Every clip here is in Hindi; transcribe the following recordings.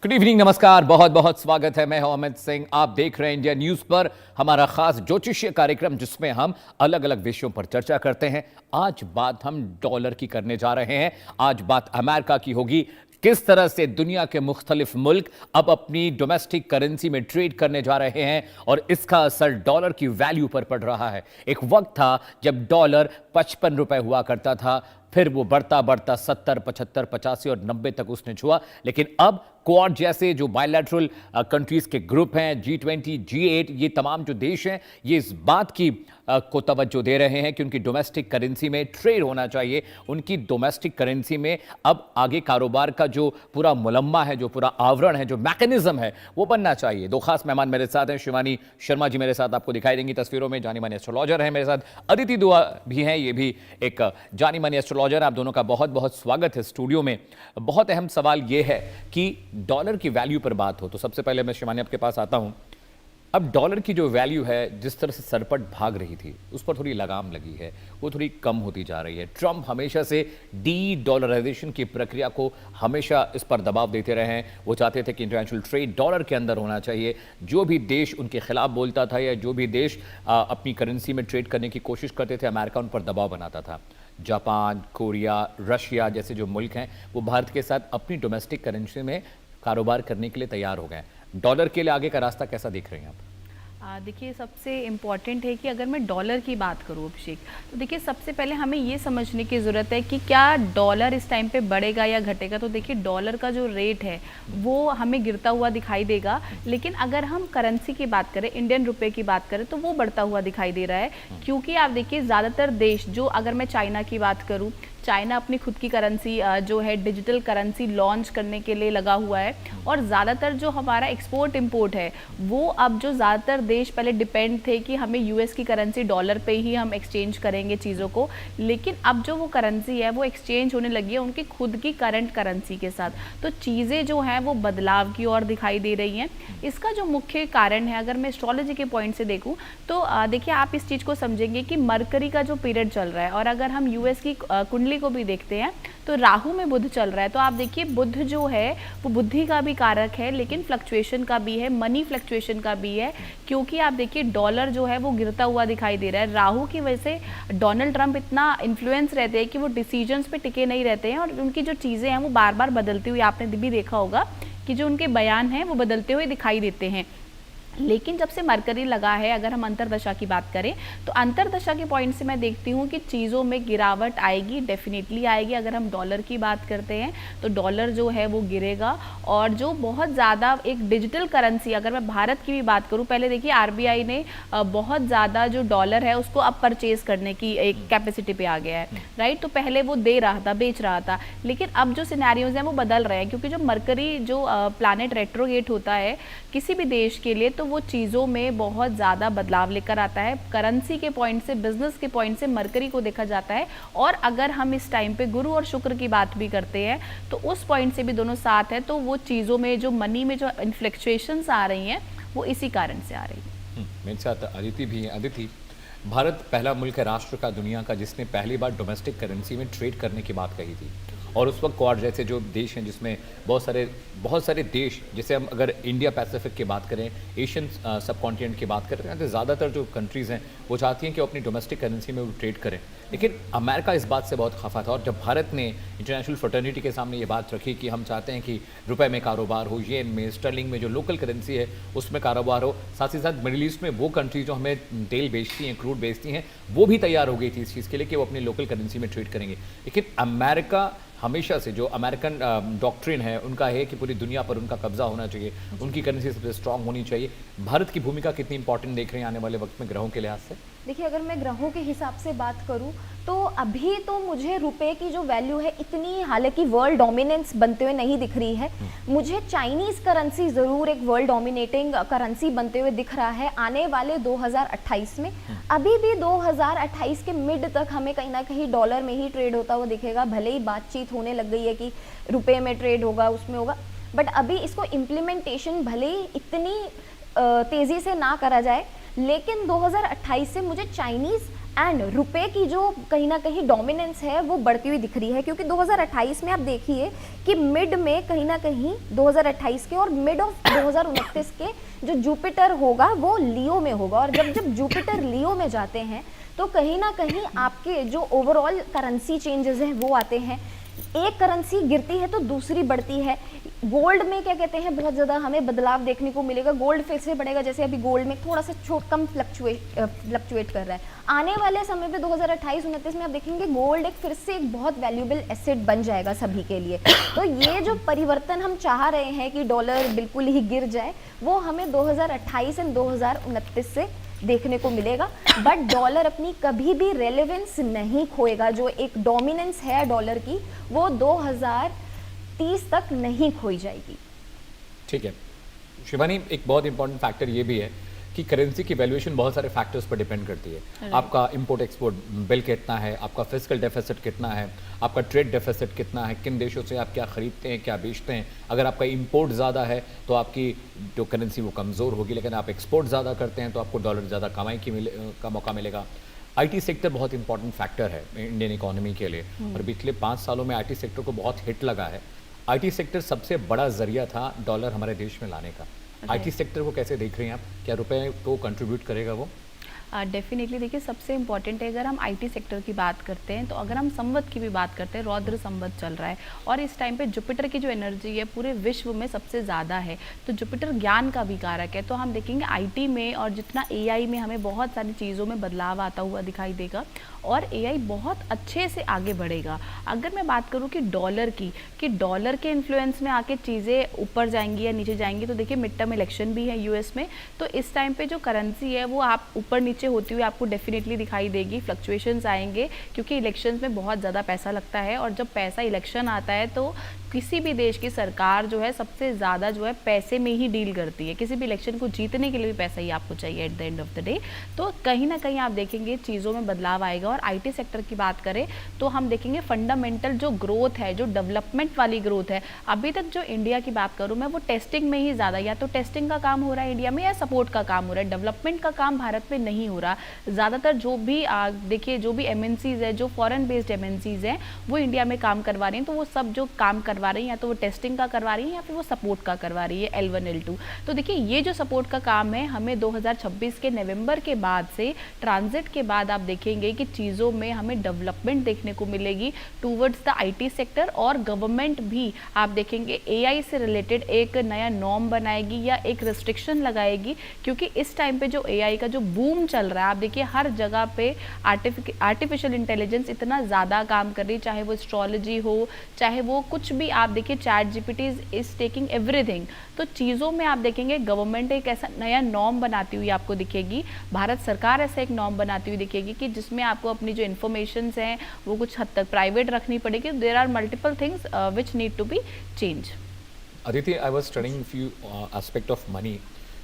गुड इवनिंग, नमस्कार, बहुत बहुत स्वागत है। मैं हूं अमित सिंह। आप देख रहे हैं इंडिया न्यूज पर हमारा खास ज्योतिषीय कार्यक्रम, जिसमें हम अलग अलग विषयों पर चर्चा करते हैं। आज बात हम डॉलर की करने जा रहे हैं। आज बात अमेरिका की होगी। किस तरह से दुनिया के मुख्तलिफ मुल्क अब अपनी डोमेस्टिक करेंसी में ट्रेड करने जा रहे हैं और इसका असर डॉलर की वैल्यू पर पड़ रहा है। एक वक्त था जब डॉलर 55 रुपए हुआ करता था, फिर वो बढ़ता बढ़ता 70, 75, 85 और 90 तक उसने छुआ। लेकिन अब क्वाड जैसे जो बायलैटरल कंट्रीज के ग्रुप हैं, G20, G8, ये तमाम जो देश हैं, ये इस बात की को तवज्जो दे रहे हैं कि उनकी डोमेस्टिक करेंसी में ट्रेड होना चाहिए। उनकी डोमेस्टिक करेंसी में अब आगे कारोबार का जो पूरा मुलम्मा है, जो पूरा आवरण है, जो मैकेनिज्म है, वो बनना चाहिए। दो खास मेहमान मेरे साथ हैं। शिवानी शर्मा जी मेरे साथ आपको दिखाई देंगी तस्वीरों में, जानी मानी एस्ट्रोलॉजर हैं। मेरे साथ अदिति दुआ भी हैं, ये भी एक जानी मानी एस्ट्रोलॉजर। आप दोनों का बहुत बहुत स्वागत है स्टूडियो में। बहुत अहम सवाल ये है कि डॉलर की वैल्यू पर बात हो तो सबसे पहले मैं शिवानी आपके पास आता हूं। अब डॉलर की जो वैल्यू है, जिस तरह से सरपट भाग रही थी, उस पर थोड़ी लगाम लगी है, वो थोड़ी कम होती जा रही है। ट्रंप हमेशा से डी डॉलराइजेशन की प्रक्रिया को हमेशा इस पर दबाव देते रहे हैं। वो चाहते थे कि इंटरनेशनल ट्रेड डॉलर के अंदर होना चाहिए। जो भी देश उनके खिलाफ बोलता था या जो भी देश अपनी करेंसी में ट्रेड करने की कोशिश करते थे, अमेरिका उन पर दबाव बनाता था। जापान, कोरिया, रशिया जैसे जो मुल्क हैं, वो भारत के साथ अपनी डोमेस्टिक करेंसी में कारोबार करने के लिए तैयार हो गए। डॉलर के लिए आगे का रास्ता कैसा देख रहे हैं आप? देखिए, सबसे इम्पॉर्टेंट है कि अगर मैं डॉलर की बात करूँ अभिषेक, तो देखिए सबसे पहले हमें ये समझने की ज़रूरत है कि क्या डॉलर इस टाइम पे बढ़ेगा या घटेगा। तो देखिए डॉलर का जो रेट है वो हमें गिरता हुआ दिखाई देगा, लेकिन अगर हम करेंसी की बात करें, इंडियन रुपए की बात करें, तो वो बढ़ता हुआ दिखाई दे रहा है। क्योंकि आप देखिए ज़्यादातर देश, जो अगर मैं चाइना की बात करूँ, चाइना अपनी खुद की करेंसी जो है डिजिटल करेंसी लॉन्च करने के लिए लगा हुआ है। और ज़्यादातर जो हमारा एक्सपोर्ट इंपोर्ट है, वो अब जो ज़्यादातर देश पहले डिपेंड थे कि हमें यूएस की करेंसी डॉलर पे ही हम एक्सचेंज करेंगे चीज़ों को, लेकिन अब जो वो करेंसी है वो एक्सचेंज होने लगी है उनकी खुद की करंट करेंसी के साथ। तो चीज़ें जो हैं वो बदलाव की ओर दिखाई दे रही हैं। इसका जो मुख्य कारण है, अगर मैं एस्ट्रोलॉजी के पॉइंट से देखूँ, तो देखिए आप इस चीज़ को समझेंगे कि मरकरी का जो पीरियड चल रहा है, और अगर हम यूएस की कुंडली को भी देखते हैं तो राहु में बुध चल रहा है। तो आप देखिए बुध जो है वो बुद्धि का भी कारक है, लेकिन फ्लक्चुएशन का भी है, मनी फ्लक्चुएशन का भी है। क्योंकि आप देखिए डॉलर जो है वो गिरता हुआ दिखाई दे रहा है। राहु की वजह से डोनाल्ड ट्रंप इतना इन्फ्लुएंस रहते हैं कि वो डिसीजंस पे टिके नहीं रहते हैं, और उनकी जो चीज़ें हैं वो बार बार बदलती हुई, आपने भी देखा होगा कि जो उनके बयान हैं वो बदलते हुए दिखाई देते हैं। लेकिन जब से मरकरी लगा है, अगर हम अंतरदशा की बात करें, तो अंतरदशा के पॉइंट से मैं देखती हूँ कि चीज़ों में गिरावट आएगी, डेफिनेटली आएगी। अगर हम डॉलर की बात करते हैं तो डॉलर जो है वो गिरेगा, और जो बहुत ज़्यादा एक डिजिटल करेंसी, अगर मैं भारत की भी बात करूँ, पहले देखिए आरबीआई ने बहुत ज़्यादा जो डॉलर है उसको अब परचेज करने की एक कैपेसिटी पे आ गया है, राइट। तो पहले वो दे रहा था, बेच रहा था, लेकिन अब जो सिनेरियोज हैं वो बदल रहे हैं। क्योंकि जो मरकरी जो प्लानेट रेट्रोगेट होता है किसी भी देश के लिए, तो वो चीज़ों में बहुत ज़्यादा बदलाव लेकर आता है। करेंसी के पॉइंट से, बिजनेस के पॉइंट से मरकरी को देखा जाता है। और अगर हम इस टाइम पे गुरु और शुक्र की बात भी करते हैं तो उस पॉइंट से भी दोनों साथ हैं। तो वो चीज़ों में जो मनी में जो इन्फ्लेक्चुएशंस आ रही हैं वो इसी कारण से आ रही हैं। मेरे साथ अदिति भी है। अदिति, भारत पहला मुल्क है राष्ट्र का, दुनिया का, जिसने पहली बार डोमेस्टिक करेंसी में ट्रेड करने की बात कही थी। और उस वक्त क्वाड जैसे जो देश हैं, जिसमें बहुत सारे देश, जैसे हम अगर इंडिया पैसिफिक की बात करें, एशियन सब कॉन्टिनेंट की बात करें, तो ज़्यादातर जो कंट्रीज़ हैं वो चाहती हैं कि वो अपनी डोमेस्टिक करेंसी में वो ट्रेड करें। लेकिन अमेरिका इस बात से बहुत खफा था, और जब भारत ने इंटरनेशनल फ्रेटर्निटी के सामने ये बात रखी कि हम चाहते हैं कि रुपए में कारोबार हो, येन में, स्टर्लिंग में, जो लोकल करेंसी है उसमें कारोबार हो, साथ ही साथ मिडिल ईस्ट में वो कंट्री जो हमें तेल बेचती हैं, क्रूड बेचती हैं, वो भी तैयार हो गई थी इस चीज़ के लिए कि वो अपनी लोकल करेंसी में ट्रेड करेंगे। लेकिन अमेरिका हमेशा से, जो अमेरिकन डॉक्ट्रिन है उनका है कि पूरी दुनिया पर उनका कब्जा होना चाहिए, उनकी करेंसी सबसे स्ट्रांग होनी चाहिए। भारत की भूमिका कितनी इंपॉर्टेंट देख रहे हैं आने वाले वक्त में ग्रहों के लिहाज से? देखिए, अगर मैं ग्रहों के हिसाब से बात करूं तो अभी तो मुझे रुपए की जो वैल्यू है इतनी, हालांकि वर्ल्ड डोमिनेंस बनते हुए नहीं दिख रही है। मुझे चाइनीज करेंसी ज़रूर एक वर्ल्ड डोमिनेटिंग करेंसी बनते हुए दिख रहा है आने वाले 2028 में। अभी भी 2028 के मिड तक हमें कहीं ना कहीं डॉलर में ही ट्रेड होता हुआ दिखेगा। भले ही बातचीत होने लग गई है कि रुपए में ट्रेड होगा, उसमें होगा, बट अभी इसको इम्प्लीमेंटेशन भले ही इतनी तेज़ी से ना करा जाए, लेकिन 2028 से मुझे चाइनीज़ एंड रुपए की जो कहीं ना कहीं डोमिनेंस है वो बढ़ती हुई दिख रही है, क्योंकि 2028 में आप देखिए कि मिड में कहीं ना कहीं 2028 के और मिड ऑफ 2029 के जो जुपिटर होगा वो लियो में होगा, और जब जब जुपिटर लियो में जाते हैं तो कहीं ना कहीं आपके जो ओवरऑल करेंसी चेंजेस हैं वो आते हैं। एक करेंसी गिरती है तो दूसरी बढ़ती है। गोल्ड में क्या कहते हैं, बहुत ज़्यादा हमें बदलाव देखने को मिलेगा, गोल्ड फिर से बढ़ेगा, जैसे अभी गोल्ड में थोड़ा सा कम फ्लक्चुएट कर रहा है। आने वाले समय पे 2028-29 में आप देखेंगे गोल्ड एक फिर से एक बहुत वैल्यूएबल एसेट बन जाएगा सभी के लिए। तो ये जो परिवर्तन हम चाह रहे हैं कि डॉलर बिल्कुल ही गिर जाए, वो हमें 2028 एंड 2029 से देखने को मिलेगा। बट डॉलर अपनी कभी भी रेलेवेंस नहीं खोएगा, जो एक डोमिनेंस है डॉलर की वो 2030 तक नहीं खोई जाएगी। ठीक है शिवानी, एक बहुत इंपॉर्टेंट फैक्टर ये भी है कि करेंसी की वैल्यूएशन बहुत सारे फैक्टर्स पर डिपेंड करती है। आपका इंपोर्ट एक्सपोर्ट बिल कितना है, आपका फिजिकल डेफिसिट कितना है, आपका ट्रेड डेफिसिट कितना है, किन देशों से आप क्या खरीदते हैं क्या बेचते हैं। अगर आपका इंपोर्ट ज़्यादा है तो आपकी जो करेंसी वो कमज़ोर होगी, लेकिन आप एक्सपोर्ट ज़्यादा करते हैं तो आपको डॉलर ज़्यादा कमाई का मौका मिलेगा। आईटी सेक्टर बहुत इंपॉर्टेंट फैक्टर है इंडियन इकोनॉमी के लिए, और पिछले 5 सालों में आईटी सेक्टर को बहुत हिट लगा है। आईटी सेक्टर सबसे बड़ा जरिया था डॉलर हमारे देश में लाने का। आईटी सेक्टर को कैसे देख रही हैं आप, क्या रुपए को कंट्रीब्यूट करेगा वो? डेफिनेटली देखिए, सबसे इम्पॉर्टेंट है अगर हम आईटी सेक्टर की बात करते हैं तो अगर हम संवत की भी बात करते हैं, रौद्र संवत चल रहा है और इस टाइम पे जुपिटर की जो एनर्जी है पूरे विश्व में सबसे ज़्यादा है, तो जुपिटर ज्ञान का भी कारक है। तो हम देखेंगे आईटी में और जितना एआई में हमें बहुत सारी चीज़ों में बदलाव आता हुआ दिखाई देगा और एआई बहुत अच्छे से आगे बढ़ेगा। अगर मैं बात करूँ कि डॉलर की, कि डॉलर के इन्फ्लुएंस में आके चीज़ें ऊपर जाएंगी या नीचे जाएंगी, तो देखिए मिड टर्म इलेक्शन भी है यूएस में, तो इस टाइम पे जो करेंसी है वो आप ऊपर नीचे होती हुई आपको डेफिनेटली दिखाई देगी, फ्लक्चुएशंस आएंगे क्योंकि इलेक्शंस में बहुत ज़्यादा पैसा लगता है और जब पैसा इलेक्शन आता है तो किसी भी देश की सरकार जो है सबसे ज़्यादा जो है पैसे में ही डील करती है। किसी भी इलेक्शन को जीतने के लिए भी पैसा ही आपको चाहिए at the end of the day. तो कहीं ना कहीं आप देखेंगे चीज़ों में बदलाव आएगा। और आईटी सेक्टर की बात करें तो हम देखेंगे फंडामेंटल जो ग्रोथ है, जो डेवलपमेंट वाली ग्रोथ है, अभी तक जो इंडिया की बात करूँ मैं, वो टेस्टिंग में ही ज़्यादा, या तो टेस्टिंग का काम हो रहा है इंडिया में या सपोर्ट का काम हो रहा है, डेवलपमेंट का काम भारत में नहीं हो रहा। ज़्यादातर जो भी देखिए जो भी एमएनसीज है, जो फॉरेन बेस्ड एमएनसीज हैं, वो इंडिया में काम करवा रही हैं, तो वो सब जो काम करवा रही हैं या तो वो टेस्टिंग का करवा रही है या फिर वो सपोर्ट का करवा रही है, L1 L2। तो देखिए ये जो सपोर्ट का काम है हमें 2026 के नवंबर के बाद से, ट्रांजिट के बाद आप देखेंगे कि चीज़ों में हमें डेवलपमेंट देखने को मिलेगी टूवर्ड्स द आईटी सेक्टर। और गवर्नमेंट भी आप देखेंगे एआई से रिलेटेड एक नया नॉर्म बनाएगी या एक रिस्ट्रिक्शन लगाएगी, क्योंकि इस टाइम पे जो एआई का जो बूम चल रहा है, आप देखिए हर जगह पे आर्टिफिशियल इंटेलिजेंस इतना ज़्यादा काम कर रही है, चाहे वो एस्ट्रोलॉजी हो, चाहे वो कुछ भी, आप देखिए chat GPT is taking everything. तो चीज़ों में आप देखेंगे गवर्नमेंट एक ऐसा नया नॉर्म बनाती हुई आपको दिखेगी, भारत सरकार ऐसा एक नॉर्म बनाती हुई दिखेगी कि जिसमें आपको अपनी जो इन्फॉर्मेशंस हैं वो कुछ हद तक प्राइवेट रखनी पड़ेगी। There are multiple things which need to be change. Aditi, I was studying few aspect of money.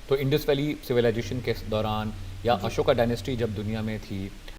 तो इंडस वैली सिविलाइजेशन के दौरान या अशोका डायनेस्टी जब दुनिया में थी,